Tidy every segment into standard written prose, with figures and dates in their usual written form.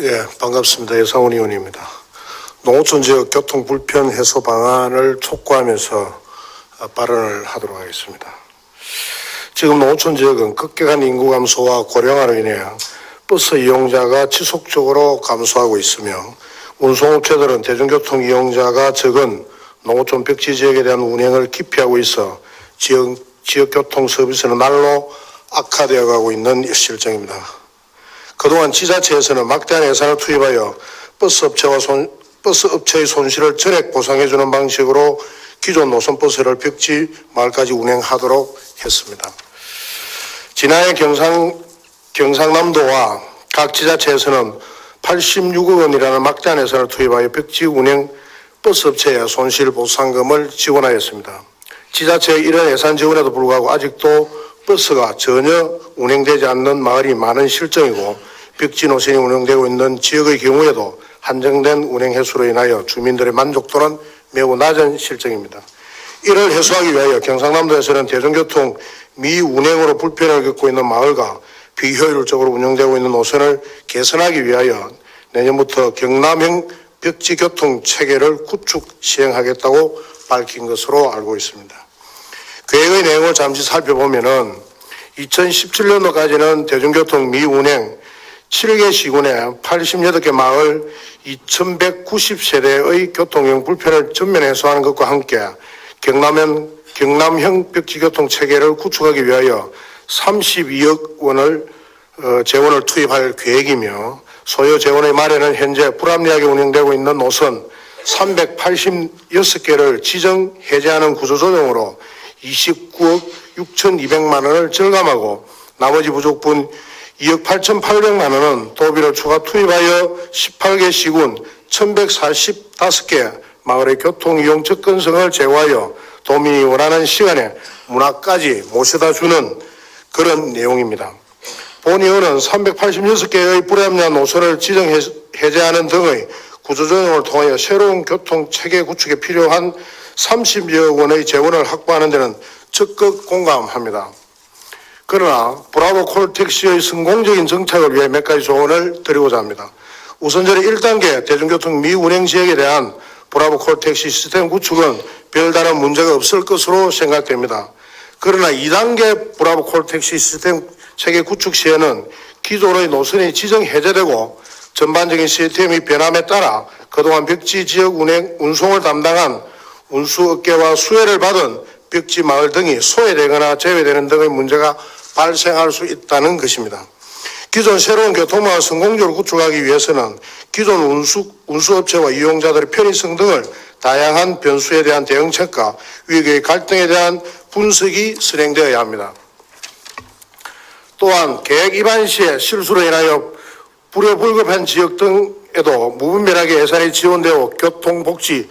예, 반갑습니다. 예상훈 의원입니다. 농어촌 지역 교통 불편 해소 방안을 촉구하면서 발언을 하도록 하겠습니다. 지금 농어촌 지역은 급격한 인구 감소와 고령화로 인해 버스 이용자가 지속적으로 감소하고 있으며 운송업체들은 대중교통 이용자가 적은 농어촌 벽지 지역에 대한 운행을 기피하고 있어 지역 교통 서비스는 날로 악화되어 가고 있는 실정입니다. 그동안 지자체에서는 막대한 예산을 투입하여 버스 업체의 손실을 전액 보상해주는 방식으로 기존 노선버스를 벽지 마을까지 운행하도록 했습니다. 지난해 경상남도와 각 지자체에서는 86억 원이라는 막대한 예산을 투입하여 벽지 운행 버스 업체에 손실 보상금을 지원하였습니다. 지자체의 이런 예산 지원에도 불구하고 아직도 버스가 전혀 운행되지 않는 마을이 많은 실정이고 벽지 노선이 운영되고 있는 지역의 경우에도 한정된 운행 횟수로 인하여 주민들의 만족도는 매우 낮은 실정입니다. 이를 해소하기 위하여 경상남도에서는 대중교통 미운행으로 불편을 겪고 있는 마을과 비효율적으로 운영되고 있는 노선을 개선하기 위하여 내년부터 경남형 벽지 교통 체계를 구축 시행하겠다고 밝힌 것으로 알고 있습니다. 계획의 내용을 잠시 살펴보면은 2017년도까지는 대중교통 미운행 7개 시군에 88개 마을 2190세대의 교통형 불편을 전면 해소하는 것과 함께 경남형 벽지교통 체계를 구축하기 위하여 32억 원을 재원을 투입할 계획이며 소요 재원의 마련은 현재 불합리하게 운영되고 있는 노선 386개를 지정 해제하는 구조조정으로 29억 6,200만 원을 절감하고 나머지 부족분 2억 8,800만 원은 도비를 추가 투입하여 18개 시군 1,145개 마을의 교통이용 접근성을 제고하여 도민이 원하는 시간에 문화까지 모셔다 주는 그런 내용입니다. 본 의원은 386개의 불합리한 노선을 지정 해제하는 등의 구조조정을 통하여 새로운 교통체계 구축에 필요한 30여 원의 재원을 확보하는 데는 적극 공감합니다. 그러나 브라보 콜택시의 성공적인 정착을 위해 몇 가지 조언을 드리고자 합니다. 우선 저는 1단계 대중교통 미운행 지역에 대한 브라보 콜택시 시스템 구축은 별다른 문제가 없을 것으로 생각됩니다. 그러나 2단계 브라보 콜택시 시스템 체계 구축 시에는 기존의 노선이 지정 해제되고 전반적인 시스템이 변함에 따라 그동안 벽지 지역 운송을 담당한 운수업계와 수혜를 받은 벽지 마을 등이 소외되거나 제외되는 등의 문제가 발생할 수 있다는 것입니다. 기존 새로운 교통망을 성공적으로 구축하기 위해서는 기존 운수업체와 이용자들의 편의성 등을 다양한 변수에 대한 대응책과 위기의 갈등에 대한 분석이 실행되어야 합니다. 또한 계획 위반 시에 실수로 인하여 불효불급한 지역 등에도 무분별하게 예산이 지원되어 교통복지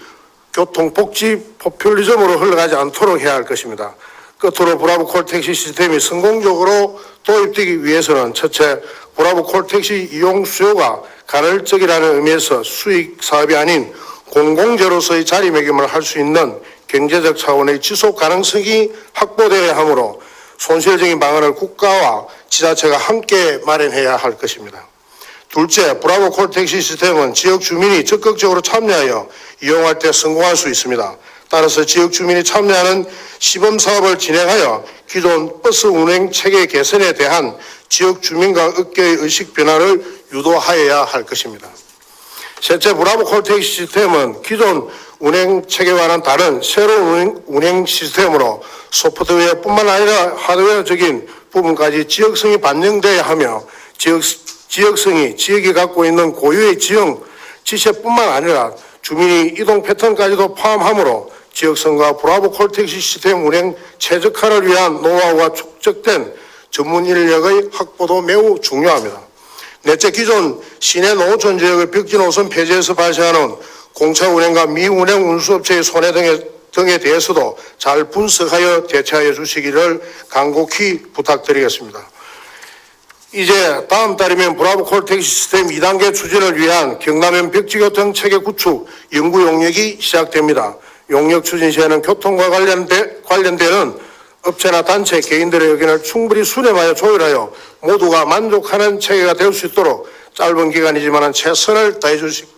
포퓰리즘으로 흘러가지 않도록 해야 할 것입니다. 끝으로 브라보 콜택시 시스템이 성공적으로 도입되기 위해서는 첫째, 브라보 콜택시 이용 수요가 간헐적이라는 의미에서 수익 사업이 아닌 공공재로서의 자리매김을 할 수 있는 경제적 차원의 지속 가능성이 확보되어야 하므로 손실적인 방안을 국가와 지자체가 함께 마련해야 할 것입니다. 둘째, 브라보 콜택시 시스템은 지역 주민이 적극적으로 참여하여 이용할 때 성공할 수 있습니다. 따라서 지역 주민이 참여하는 시범 사업을 진행하여 기존 버스 운행 체계 개선에 대한 지역 주민과 업계의 의식 변화를 유도하여야 할 것입니다. 셋째, 브라보 콜택시 시스템은 기존 운행 체계와는 다른 새로운 운행 시스템으로 소프트웨어뿐만 아니라 하드웨어적인 부분까지 지역성이 반영되어야 하며 지역성이 지역이 갖고 있는 고유의 지형 지체뿐만 아니라 주민의 이동 패턴까지도 포함하므로 지역성과 브라보 콜택시 시스템 운행 최적화를 위한 노하우가 축적된 전문 인력의 확보도 매우 중요합니다. 넷째, 기존 시내 농어촌 지역의 벽지 노선 폐지에서 발생하는 공차 운행과 미운행 운수업체의 손해 등에 대해서도 잘 분석하여 대처하여 주시기를 간곡히 부탁드리겠습니다. 이제 다음 달이면 브라보 콜택시 시스템 2단계 추진을 위한 경남형 벽지교통 체계 구축 연구 용역이 시작됩니다. 용역 추진 시에는 교통과 관련되는 업체나 단체, 개인들의 의견을 충분히 수렴하여 조율하여 모두가 만족하는 체계가 될 수 있도록 짧은 기간이지만 최선을 다해 주실